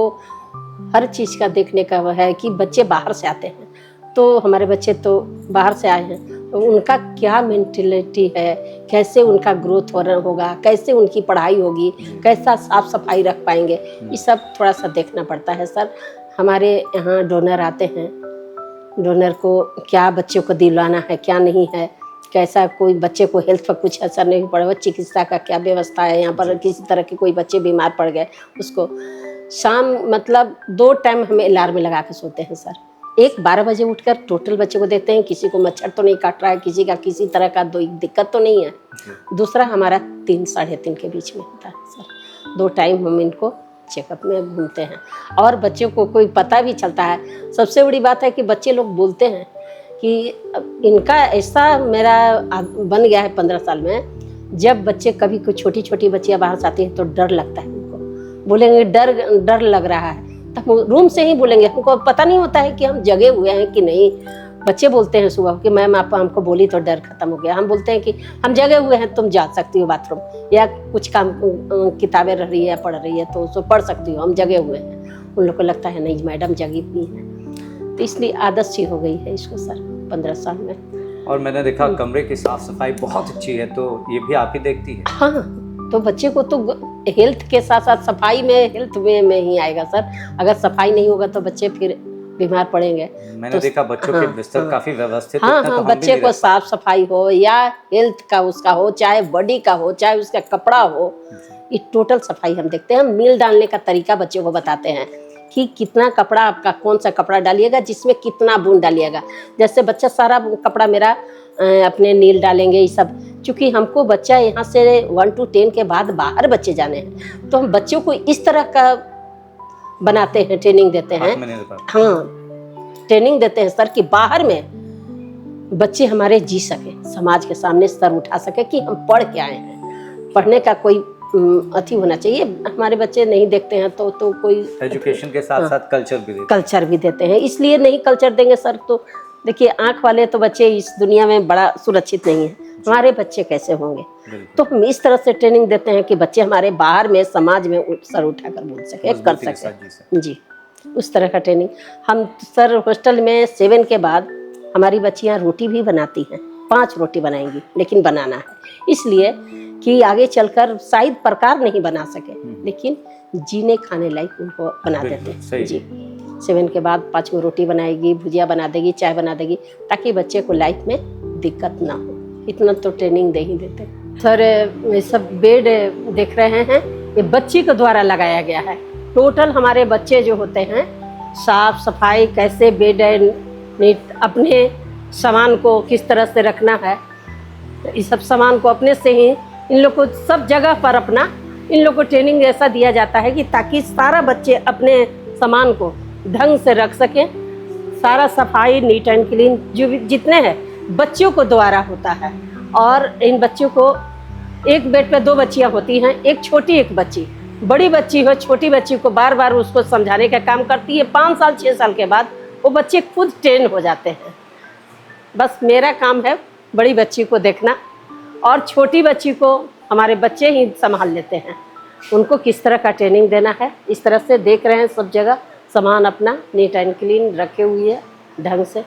हर चीज़ का देखने का वह है कि बच्चे बाहर से आते हैं, तो हमारे बच्चे तो बाहर से आए हैं, तो उनका क्या मेंटेलिटी है, कैसे उनका ग्रोथ होगा, कैसे उनकी पढ़ाई होगी, कैसा साफ सफाई रख पाएंगे, ये सब थोड़ा सा देखना पड़ता है सर। हमारे यहाँ डोनर आते हैं, डोनर को क्या बच्चों को दिलवाना है, क्या नहीं है, कैसा कोई बच्चे को हेल्थ पर कुछ असर नहीं पड़ा, चिकित्सा का क्या व्यवस्था है यहाँ पर, किसी तरह के कोई बच्चे बीमार पड़ गए उसको शाम मतलब 2 टाइम हमें अलार्म लगा के सोते हैं सर। एक 12 बजे उठकर टोटल बच्चे को देते हैं, किसी को मच्छर तो नहीं काट रहा है, किसी का किसी तरह का दिक्कत तो नहीं है। दूसरा हमारा 3 साढ़े 3 के बीच में होता है सर, 2 टाइम हम इनको चेकअप में घूमते हैं और बच्चों को कोई पता भी चलता है। सबसे बड़ी बात है कि बच्चे लोग बोलते हैं कि इनका ऐसा मेरा बन गया है 15 साल में, जब बच्चे कभी कोई छोटी छोटी बच्चियाँ बाहर से आती हैं तो डर लगता है उनको, बोलेंगे डर लग रहा है, तब रूम से ही बोलेंगे, हमको पता नहीं होता है कि हम जगे हुए हैं कि नहीं। बच्चे बोलते हैं सुबह कि मैम आप हमको बोली तो डर खत्म हो गया, हम बोलते हैं कि हम जगे हुए हैं, तुम जा सकती हो बाथरूम, या कुछ काम किताबें रह रही है पढ़ रही है तो उसको पढ़ सकती हो, हम जगे हुए हैं। उन लोग को लगता है नहीं मैडम जगी हुई है, तो इसलिए आदत सी हो गई है इसको सर 15 साल में। और मैंने देखा कमरे की साफ सफाई बहुत अच्छी है, तो ये भी आप ही देखती है? हाँ, तो बच्चे को तो हेल्थ के साथ साथ सफाई में हेल्थ में ही आएगा सर। अगर सफाई नहीं होगा तो बच्चे फिर बीमार पड़ेंगे। मैंने तो देखा बच्चों के बिस्तर काफी व्यवस्थित, हाँ इतना तो हाँ, हम भी बच्चे नहीं को रख साफ सफाई हो या हेल्थ का उसका हो, चाहे बॉडी का हो, चाहे उसका कपड़ा हो, ये टोटल सफाई हम देखते हैं। हम मील डालने का तरीका बच्चों को बताते हैं कि कितना कपड़ा आपका, कौन सा कपड़ा डालिएगा, जिसमें कितना बूंद डालिएगा। जैसे बच्चा सारा कपड़ा मेरा अपने नील डालेंगे ये सब, चूँकि हमको बच्चा यहाँ से 1 to 10 के बाद बाहर बच्चे जाने हैं, तो हम बच्चों को इस तरह का बनाते हैं, ट्रेनिंग देते हैं। हाँ, ट्रेनिंग देते हैं सर कि बाहर में बच्चे हमारे जी सके, समाज के सामने सर उठा सके कि हम पढ़ के आए हैं। पढ़ने का कोई अथी होना चाहिए। हमारे बच्चे नहीं देखते हैं तो कोई एजुकेशन के साथ साथ कल्चर भी देते हैं, इसलिए नहीं कल्चर देंगे सर तो देखिए आंख वाले तो बच्चे इस दुनिया में बड़ा सुरक्षित नहीं है, हमारे बच्चे कैसे होंगे। तो हम इस तरह से ट्रेनिंग देते हैं कि बच्चे हमारे बाहर में समाज में सर उठाकर बोल सके, कर सके जी, उस तरह का ट्रेनिंग। हम सर हॉस्टल में 7 के बाद हमारी बच्चियां रोटी भी बनाती हैं, 5 रोटी बनाएंगी, लेकिन बनाना है इसलिए कि आगे चलकर शायद प्रकार नहीं बना सके, लेकिन जीने खाने लायक उनको बना देते हैं जी। 7 के बाद 5 रोटी बनाएगी, भुजिया बना देगी, चाय बना देगी, ताकि बच्चे को लाइफ में दिक्कत ना हो। इतना तो ट्रेनिंग दे ही देते हैं सर। ये सब बेड देख रहे हैं, ये बच्ची के द्वारा लगाया गया है। टोटल हमारे बच्चे जो होते हैं साफ सफाई कैसे बेड नीट, अपने सामान को किस तरह से रखना है, इस सब सामान को अपने से ही इन लोग को सब जगह पर अपना इन लोग को ट्रेनिंग ऐसा दिया जाता है कि ताकि सारा बच्चे अपने सामान को ढंग से रख सकें। सारा सफाई नीट एंड क्लीन जो भी जितने हैं बच्चों को द्वारा होता है। और इन बच्चों को एक बेड पे 2 बच्चियां होती हैं, एक छोटी एक बच्ची, बड़ी बच्ची हो छोटी बच्ची को बार बार उसको समझाने का काम करती है। 5 साल 6 साल के बाद वो बच्चे खुद ट्रेन हो जाते हैं। बस मेरा काम है बड़ी बच्ची को देखना और छोटी बच्ची को हमारे बच्चे ही संभाल लेते हैं। उनको किस तरह का ट्रेनिंग देना है इस तरह से देख रहे हैं, सब जगह सामान अपना नीट एंड क्लीन रखे हुए है ढंग से।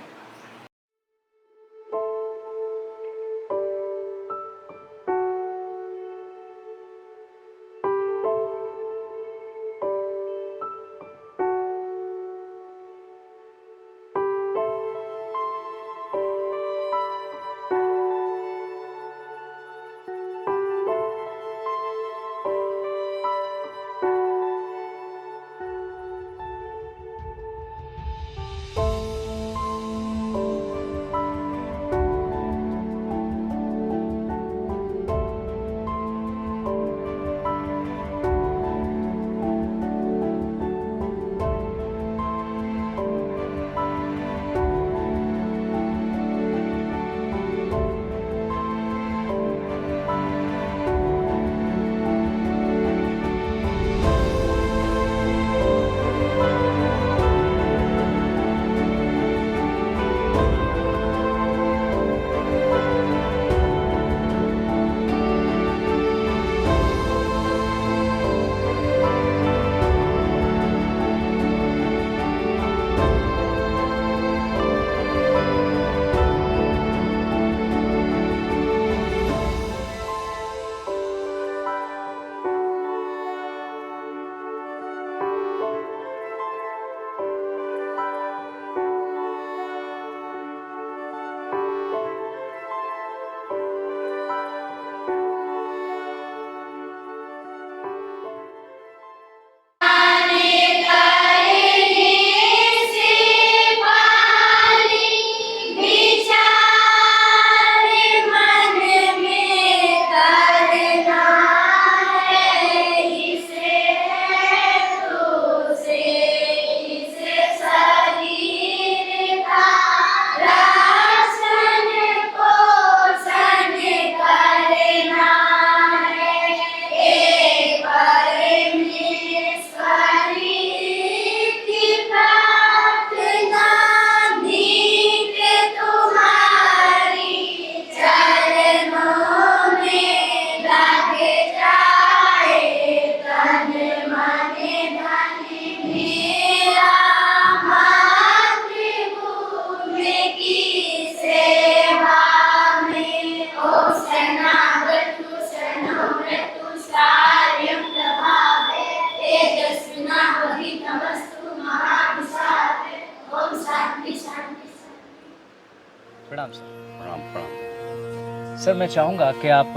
सर मैं चाहूँगा कि आप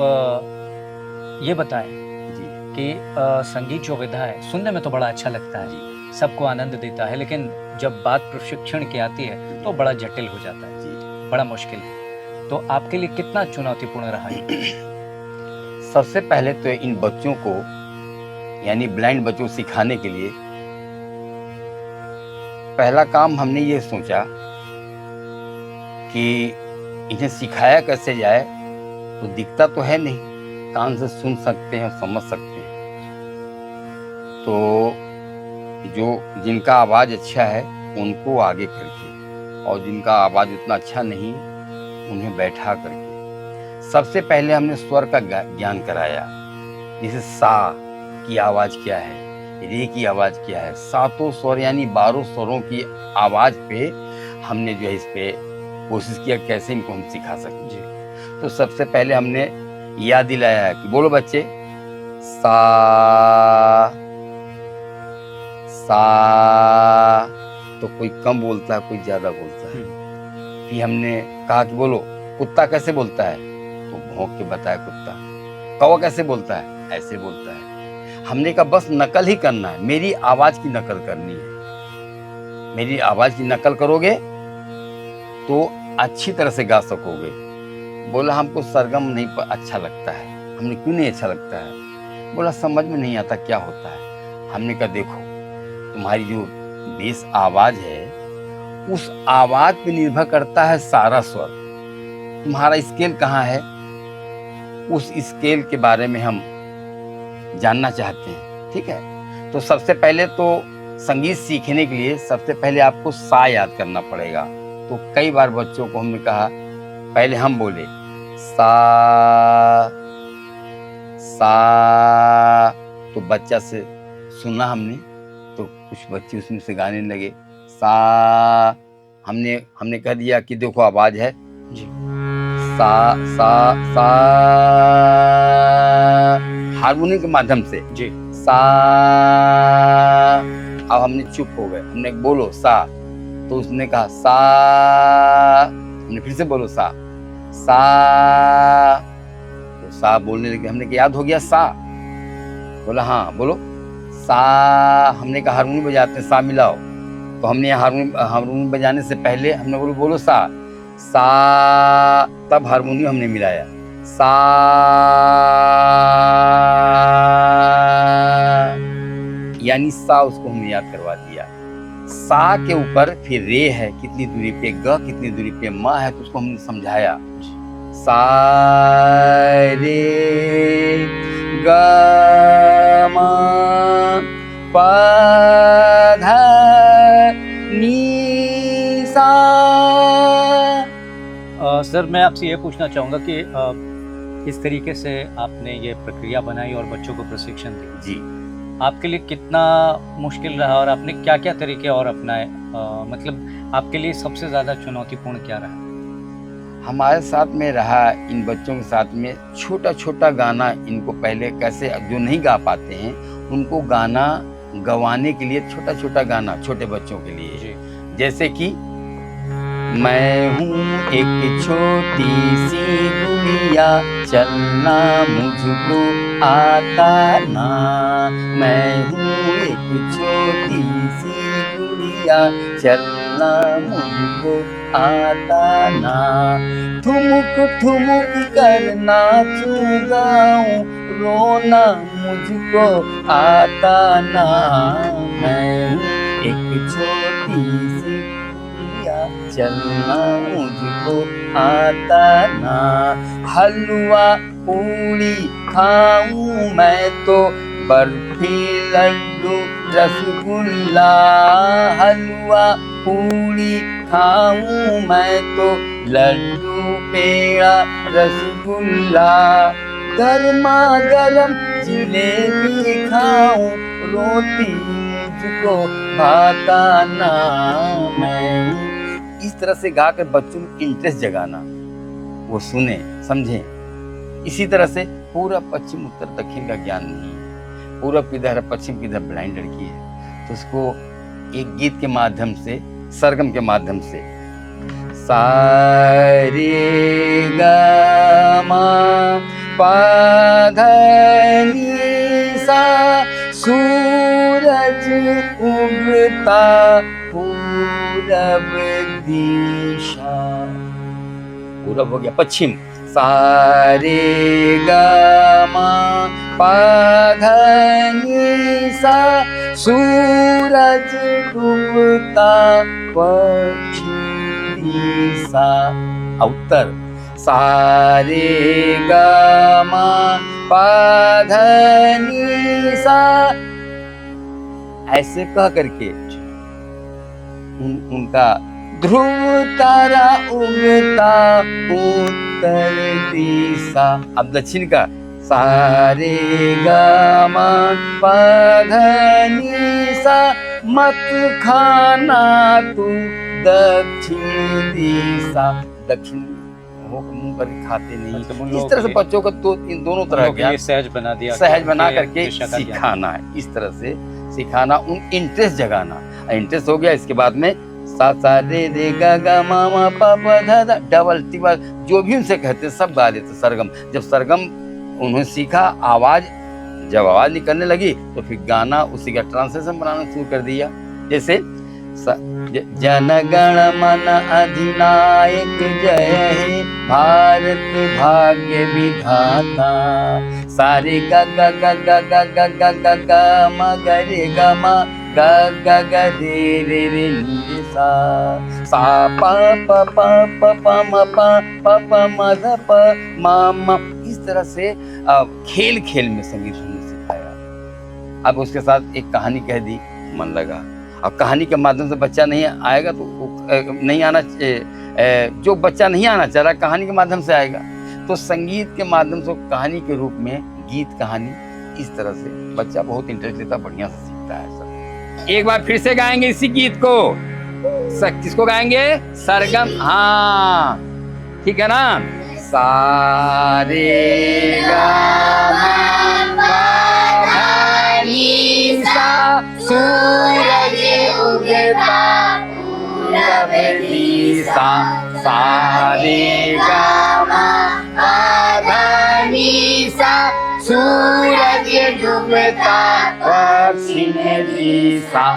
ये बताएं जी कि संगीत जो विधा है सुनने में तो बड़ा अच्छा लगता है, सबको आनंद देता है, लेकिन जब बात प्रशिक्षण की आती है तो बड़ा जटिल हो जाता है, जी। बड़ा मुश्किल। तो आपके लिए कितना चुनौतीपूर्ण रहा ये? सबसे पहले तो इन बच्चों को यानी ब्लाइंड बच्चों को सिखाने के लिए पहला काम हमने ये सोचा कि इन्हें सिखाया कैसे जाए। तो दिखता तो है नहीं, कान से सुन सकते हैं और समझ सकते हैं। तो जो जिनका आवाज़ अच्छा है उनको आगे करके और जिनका आवाज़ उतना अच्छा नहीं उन्हें बैठा करके सबसे पहले हमने स्वर का ज्ञान कराया। जैसे सा की आवाज़ क्या है, रे की आवाज़ क्या है, सातों स्वर यानी 12 स्वरों की आवाज़ पे हमने जो है इस पे कोशिश किया कैसे इनको हम सिखा सकें। जी। तो सबसे पहले हमने याद दिलाया है कि बोलो बच्चे सा सा। तो कोई कम बोलता है, कोई ज़्यादा बोलता है। फिर हमने कहा कि बोलो कुत्ता कैसे बोलता है, तो भौंक के बताया कुत्ता। कौवा कैसे बोलता है, ऐसे बोलता है। हमने कहा बस नकल ही करना है, मेरी आवाज़ की नकल करनी है। मेरी आवाज़ की नकल करोगे तो अच्छी तरह से गा सकोगे। बोला हमको सरगम नहीं अच्छा लगता है। हमने क्यों नहीं अच्छा लगता है? बोला समझ में नहीं आता क्या होता है। हमने कहा देखो तुम्हारी जो बेस आवाज़ है उस आवाज़ पे निर्भर करता है सारा स्वर। तुम्हारा स्केल कहाँ है, उस स्केल के बारे में हम जानना चाहते हैं। ठीक है, तो सबसे पहले तो संगीत सीखने के लिए सबसे पहले आपको सा याद करना पड़ेगा। तो कई बार बच्चों को हमने कहा पहले हम बोले सा सा, तो बच्चा से सुना हमने तो कुछ बच्चे उसमें से गाने लगे सा। हमने कह दिया कि देखो आवाज है जी। सा सा सा, हारमोनियम के माध्यम से जी। सा। अब हमने चुप हो गए, हमने बोलो सा, तो उसने कहा सा। हमने फिर से बोलो सा सा, तो सा बोलने लगे। हमने कहा याद हो गया सा? बोला हाँ बोलो सा। हमने कहा हारमोनियम बजाते हैं, सा मिलाओ। तो हमने हारमोनियम बजाने से पहले हमने बोलो सा सा, तब हारमोनियम हमने मिलाया सा। यानी सा उसको हमने याद करवा दिया। सा के ऊपर फिर रे है कितनी दूरी पे, ग कितनी दूरी पे, मा है तो उसको हमने समझाया सा रे ग मा पा धा नी सा। सर मैं आपसे ये पूछना चाहूँगा कि किस तरीके से आपने ये प्रक्रिया बनाई और बच्चों को प्रशिक्षण दी, जी आपके लिए कितना मुश्किल रहा और आपने क्या क्या तरीके और अपनाए? मतलब आपके लिए सबसे ज़्यादा चुनौतीपूर्ण क्या रहा? हमारे साथ में रहा इन बच्चों के साथ में छोटा छोटा गाना, इनको पहले कैसे जो नहीं गा पाते हैं उनको गाना गवाने के लिए छोटा छोटा गाना छोटे बच्चों के लिए जी। जैसे कि मैं हूँ एक छोटी सी गुड़िया, चलना मुझको आता ना। मैं हूँ एक छोटी सी गुड़िया, चलना मुझको आता ना। ठुमुक ठुमुक कर नाचूं गाऊं, रोना मुझको आता ना। मैं हूँ एक छोटी सी गुड़िया, चलना मुझको आता ना। हलवा पूड़ी खाऊं मैं तो, बर्फी लड्डू रसगुल्ला। हलवा पूड़ी खाऊं मैं तो, लड्डू पेड़ा रसगुल्ला। गर्मा गर्म जिलेबी खाऊं, रोटी मुझको भाता ना। मैं इस तरह से गाकर बच्चों में इंटरेस्ट जगाना, वो सुने समझें। इसी तरह से पूरा पश्चिम उत्तर दक्षिण का ज्ञान नहीं है, पूरब किधर है पश्चिम किधर, ब्लाइंड लड़की है तो उसको एक गीत के माध्यम से, सरगम के माध्यम से सा रे ग म प ध नि सा सूरज उगता पूरब दिशा। पूरब हो गया, पश्चिम। सा रे ग म प ध नि सा सूरज डूबता पश्चिम दिशा। उत्तर सा रे ग म प ध नि सा। ऐसे कह करके उनका ध्रुव तारा उगता उत्तर दिशा। अब दक्षिण का सा रे ग म प ध नि सा मत खाना तू दक्षिण दिशा। दक्षिण मुंह पर खाते नहीं, इस तरह से बच्चों को तो इन दोनों तरह के सहज बना दिया, सहज बना करके सिखाना है। इस तरह से सिखाना, उन इंटरेस्ट जगाना। इंटरेस्ट हो गया, इसके बाद में सा सा रे रे ग ग म म प प ध ध, डबल टिबल जो भी उनसे कहते सब गा देते सरगम। जब सरगम उन्होंने सीखा, आवाज जब आवाज निकलने लगी तो फिर गाना उसी का ट्रांसलेशन बनाना शुरू कर दिया। जैसे जन गण मन अधिनायक जय हे भारत भाग्य विधाता। सारे ग ग ग ग ग ग ग ग ग म ग रे ग म ग ग ग रे रे रे नि सा। सा प प प प प म प प प म ध प म म। इस तरह से खेल खेल में संगीत हमने सिखाया। अब उसके साथ एक कहानी कह दी, मन लगा। अब कहानी के माध्यम से बच्चा नहीं आएगा तो नहीं आना, जो बच्चा नहीं आना चाह रहा कहानी के माध्यम से आएगा, तो संगीत के माध्यम से कहानी के रूप में गीत कहानी, इस तरह से बच्चा बहुत इंटरेस्ट लेता, बढ़िया से सीखता है सर। एक बार फिर से गाएंगे इसी गीत को। किसको गाएंगे? सरगम। हाँ ठीक है ना। सा रे ग म प ध नि सा सूरज उगता पूरब दिशा। सा रे ग म प ध नि सा सूरज डूबता पश्चिम दिशा।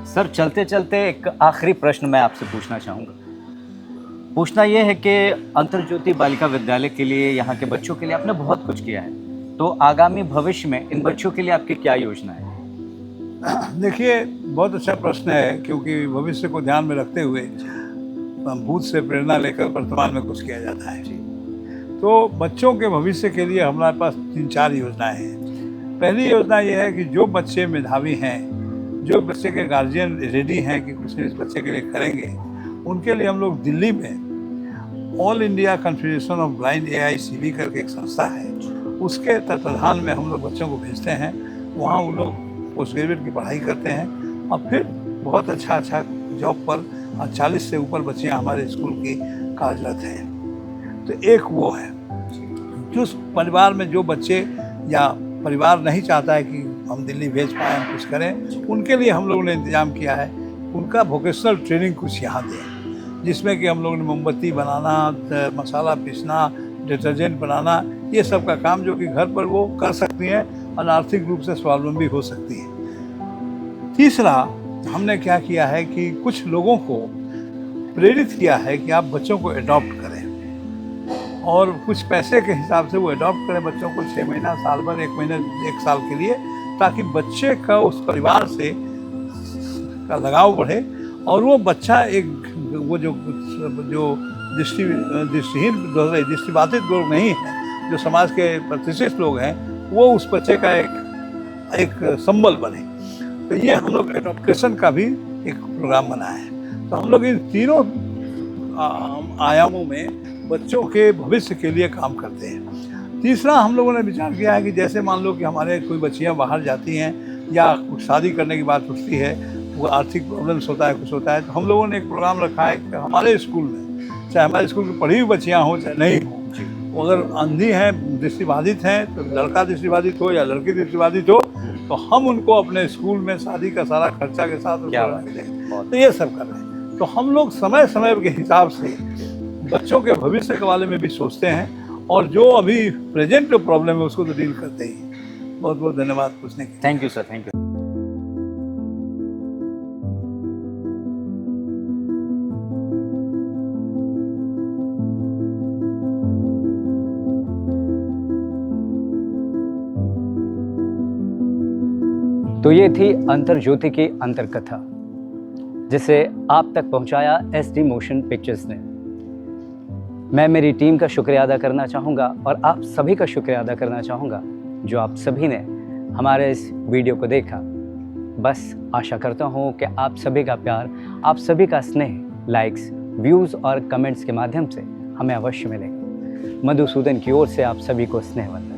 सर चलते चलते एक आखिरी प्रश्न मैं आपसे पूछना चाहूँगा। पूछना ये है कि अंतर्ज्योति बालिका विद्यालय के लिए, यहाँ के बच्चों के लिए आपने बहुत कुछ किया है, तो आगामी भविष्य में इन बच्चों के लिए आपकी क्या योजना है? देखिए, बहुत अच्छा प्रश्न है, क्योंकि भविष्य को ध्यान में रखते हुए भूत से प्रेरणा लेकर वर्तमान में कुछ किया जाता है। तो बच्चों के भविष्य के लिए हमारे पास 3-4 योजनाएं हैं। पहली योजना ये है कि जो बच्चे मेधावी हैं, जो बच्चे के गार्जियन रेडी हैं कि कुछ इस बच्चे के लिए करेंगे, उनके लिए हम लोग दिल्ली में all India confederation of blind AICB करके एक संस्था है, उसके तत्वाधान में हम लोग बच्चों को भेजते हैं। वहाँ वो लोग पोस्ट ग्रेजुएट की पढ़ाई करते हैं और फिर बहुत अच्छा जॉब पर 40 से ऊपर बच्चे हमारे स्कूल की कार्यरत हैं। तो एक वो है जो परिवार में जो बच्चे या परिवार नहीं चाहता है कि हम दिल्ली भेज पाएँ, हम कुछ करें, उनके लिए हम लोगों ने इंतज़ाम किया है। उनका वोकेशनल ट्रेनिंग कुछ यहाँ दें, जिसमें कि हम लोगों ने मोमबत्ती बनाना, मसाला पीसना, डिटर्जेंट बनाना, ये सब का काम जो कि घर पर वो कर सकती हैं और आर्थिक रूप से स्वावलंबी हो सकती है। तीसरा हमने क्या किया है कि कुछ लोगों को प्रेरित किया है कि आप बच्चों को एडॉप्ट करें और कुछ पैसे के हिसाब से वो एडॉप्ट करें बच्चों को 6 महीना, साल भर, 1 महीना, 1 साल के लिए, ताकि बच्चे का उस परिवार से का लगाव बढ़े और वो बच्चा एक वो जो दृष्टिबाधित लोग नहीं हैं, जो समाज के प्रतिष्ठित लोग हैं, वो उस बच्चे का एक संबल बने। तो ये हम लोग एडॉप्टेशन का भी एक प्रोग्राम बनाया है। तो हम लोग इन तीनों आयामों में बच्चों के भविष्य के लिए काम करते हैं। तीसरा हम लोगों ने विचार किया है कि जैसे मान लो कि हमारे कोई बच्चियां बाहर जाती हैं या कुछ शादी करने की बात उठती है, वो आर्थिक प्रॉब्लम्स होता है, कुछ होता है, तो हम लोगों ने एक प्रोग्राम रखा है कि हमारे स्कूल में, चाहे हमारे स्कूल की पढ़ी हुई बच्चियाँ हों चाहे नहीं हों, वो अगर अंधी हैं, दृष्टिबाधित हैं, तो लड़का दृष्टिबाधित हो या लड़की दृष्टिबाधित हो, तो हम उनको अपने स्कूल में शादी का सारा खर्चा के साथ देंगे। तो ये सब कर रहे हैं। तो हम लोग समय समय के हिसाब से बच्चों के भविष्य के बारे में भी सोचते हैं और जो अभी प्रेजेंट जो प्रॉब्लम है उसको तो डील करते ही। बहुत बहुत धन्यवाद पूछने के लिए। Thank you sir, thank you. तो ये थी अंतर ज्योति की अंतर कथा, जिसे आप तक पहुंचाया SD मोशन पिक्चर्स ने। मैं मेरी टीम का शुक्रिया अदा करना चाहूँगा और आप सभी का शुक्रिया अदा करना चाहूँगा जो आप सभी ने हमारे इस वीडियो को देखा। बस आशा करता हूँ कि आप सभी का प्यार, आप सभी का स्नेह, लाइक्स, व्यूज़ और कमेंट्स के माध्यम से हमें अवश्य मिलेगा। मधुसूदन की ओर से आप सभी को स्नेह वंदन।